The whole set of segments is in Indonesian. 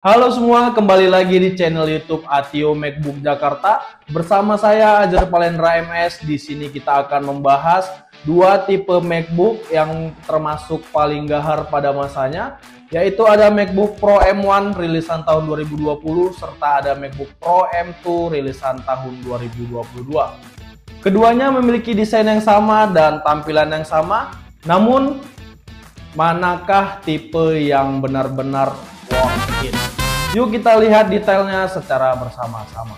Halo semua, kembali lagi di channel YouTube Atio MacBook Jakarta. Bersama saya Ajar Palendra MS. Di sini kita akan membahas dua tipe MacBook yang termasuk paling gahar pada masanya, yaitu ada MacBook Pro M1 rilisan tahun 2020 serta ada MacBook Pro M2 rilisan tahun 2022. Keduanya memiliki desain yang sama dan tampilan yang sama, namun manakah tipe yang benar-benar worth it? Yuk kita lihat detailnya secara bersama-sama.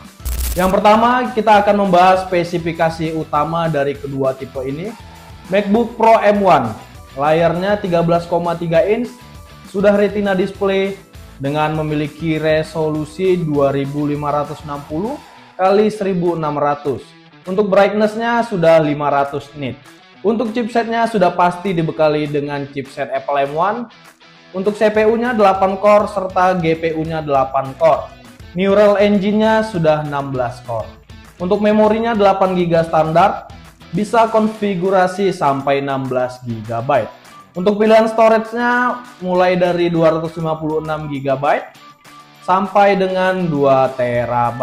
Yang pertama, kita akan membahas spesifikasi utama dari kedua tipe ini. MacBook Pro M1, layarnya 13,3 inch, sudah retina display dengan memiliki resolusi 2560 x 1600. Untuk brightness-nya sudah 500 nit. Untuk chipsetnya sudah pasti dibekali dengan chipset Apple M1. Untuk CPU-nya 8 core serta GPU-nya 8 core. Neural Engine-nya sudah 16 core. Untuk memorinya 8 GB standar, bisa konfigurasi sampai 16 GB. Untuk pilihan storage-nya mulai dari 256 GB sampai dengan 2 TB.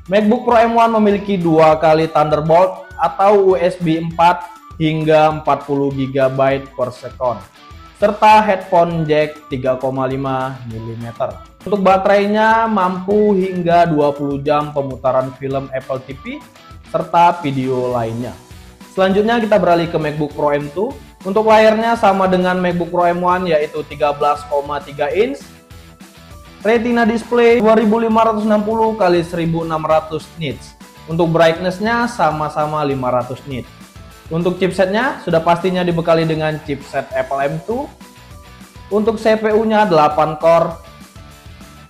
MacBook Pro M1 memiliki 2 kali Thunderbolt atau USB 4 hingga 40 GB per second, serta headphone jack 3,5 mm. Untuk baterainya mampu hingga 20 jam pemutaran film Apple TV serta video lainnya. Selanjutnya kita beralih ke MacBook Pro M2. Untuk layarnya sama dengan MacBook Pro M1 yaitu 13,3 inch. Retina display 2560 x 1600 nits. Untuk brightness-nya sama-sama 500 nit. Untuk chipsetnya sudah pastinya dibekali dengan chipset Apple M2. Untuk CPU-nya 8 core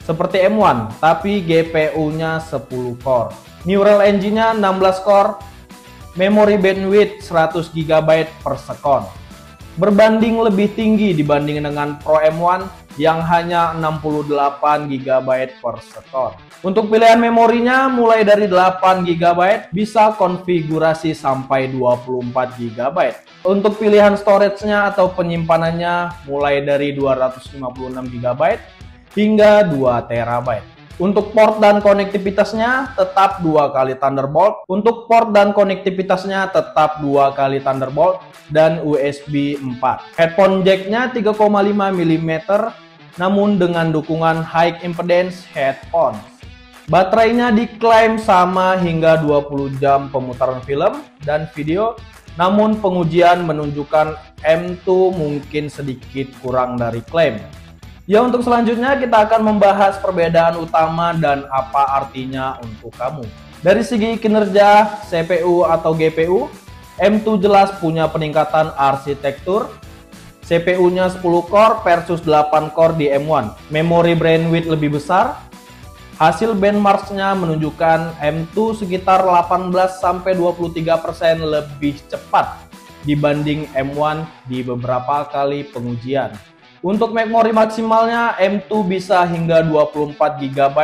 seperti M1, tapi GPU-nya 10 core. Neural Engine-nya 16 core. Memory bandwidth 100 GB per second. Berbanding lebih tinggi dibanding dengan Pro M1 yang hanya 68 GB per second. Untuk pilihan memorinya mulai dari 8 GB bisa konfigurasi sampai 24 GB. Untuk pilihan storage-nya atau penyimpanannya mulai dari 256 GB hingga 2 TB. Untuk port dan konektivitasnya tetap 2 kali Thunderbolt. Untuk port dan konektivitasnya tetap 2 kali Thunderbolt dan USB 4. Headphone jack-nya 3,5 mm namun dengan dukungan high impedance headphone. Baterainya diklaim sama hingga 20 jam pemutaran film dan video, namun pengujian menunjukkan M2 mungkin sedikit kurang dari klaim. Ya, untuk selanjutnya kita akan membahas perbedaan utama dan apa artinya untuk kamu. Dari segi kinerja CPU atau GPU, M2 jelas punya peningkatan arsitektur. CPU-nya 10 core versus 8 core di M1. Memori bandwidth lebih besar. Hasil benchmark-nya menunjukkan M2 sekitar 18-23% lebih cepat dibanding M1 di beberapa kali pengujian. Untuk memori maksimalnya M2 bisa hingga 24 GB,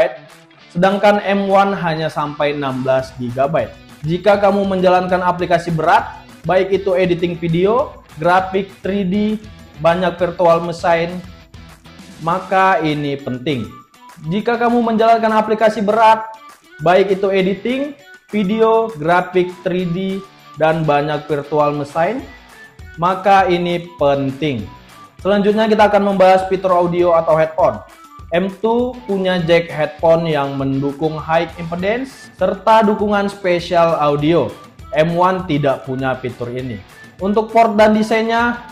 sedangkan M1 hanya sampai 16 GB. Jika kamu menjalankan aplikasi berat, baik itu editing video, grafik 3D, banyak virtual machine, maka ini penting. Jika kamu menjalankan aplikasi berat, baik itu editing, video, grafik 3D, dan banyak virtual machine, maka ini penting. Selanjutnya kita akan membahas fitur audio atau headphone. M2 punya jack headphone yang mendukung high impedance serta dukungan spesial audio. M1 tidak punya fitur ini. Untuk port dan desainnya,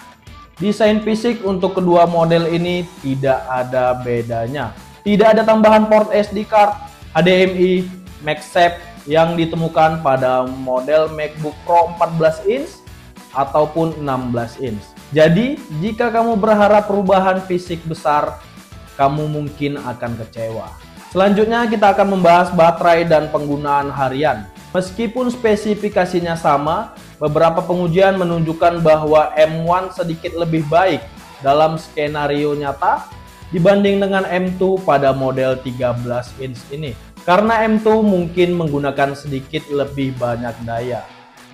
desain fisik untuk kedua model ini tidak ada bedanya. Tidak ada tambahan port SD card, HDMI, MagSafe yang ditemukan pada model MacBook Pro 14 inch ataupun 16 inch. Jadi, jika kamu berharap perubahan fisik besar, kamu mungkin akan kecewa. Selanjutnya kita akan membahas baterai dan penggunaan harian. Meskipun spesifikasinya sama, beberapa pengujian menunjukkan bahwa M1 sedikit lebih baik dalam skenario nyata dibanding dengan M2 pada model 13 inch ini. Karena M2 mungkin menggunakan sedikit lebih banyak daya.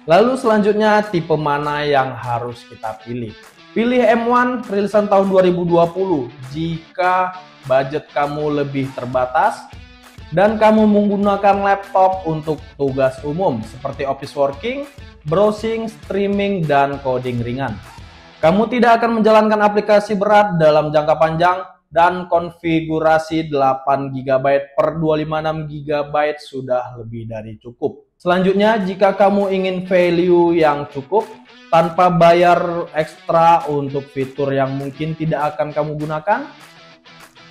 Lalu selanjutnya tipe mana yang harus kita pilih? Pilih M1 rilisan tahun 2020 jika budget kamu lebih terbatas, dan kamu menggunakan laptop untuk tugas umum seperti office working, browsing, streaming, dan coding ringan. Kamu tidak akan menjalankan aplikasi berat dalam jangka panjang dan konfigurasi 8 GB per 256 GB sudah lebih dari cukup. Selanjutnya, jika kamu ingin value yang cukup tanpa bayar ekstra untuk fitur yang mungkin tidak akan kamu gunakan,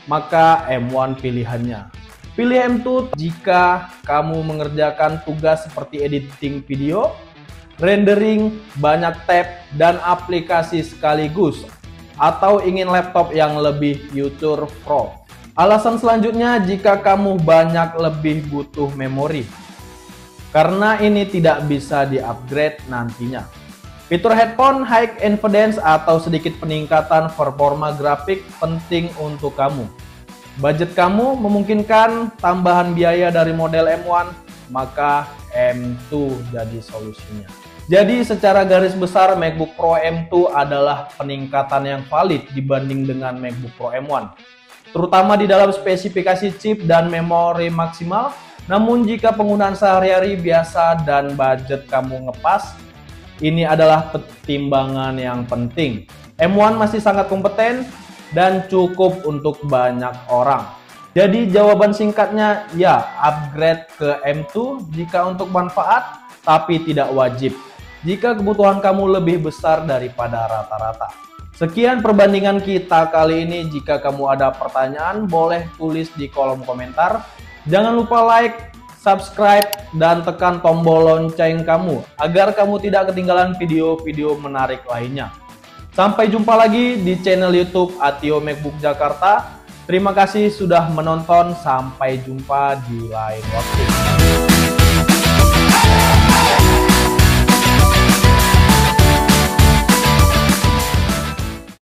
maka M1 pilihannya. Pilih M2 jika kamu mengerjakan tugas seperti editing video, rendering, banyak tab, dan aplikasi sekaligus, atau ingin laptop yang lebih future pro. Alasan selanjutnya, jika kamu banyak lebih butuh memori, karena ini tidak bisa di-upgrade nantinya. Fitur headphone high impedance atau sedikit peningkatan performa grafik penting untuk kamu. Budget kamu memungkinkan tambahan biaya dari model M1, maka M2 jadi solusinya. Jadi secara garis besar MacBook Pro M2 adalah peningkatan yang valid dibanding dengan MacBook Pro M1, terutama di dalam spesifikasi chip dan memori maksimal. Namun jika penggunaan sehari-hari biasa dan budget kamu ngepas, ini adalah pertimbangan yang penting. M1 masih sangat kompeten dan cukup untuk banyak orang. Jadi jawaban singkatnya ya, upgrade ke M2 jika untuk manfaat, tapi tidak wajib jika kebutuhan kamu lebih besar daripada rata-rata. Sekian perbandingan kita kali ini. Jika kamu ada pertanyaan, boleh tulis di kolom komentar. Jangan lupa like, subscribe, dan tekan tombol lonceng kamu agar kamu tidak ketinggalan video-video menarik lainnya. Sampai jumpa lagi di channel YouTube Atio MacBook Jakarta. Terima kasih sudah menonton. Sampai jumpa di lain waktu.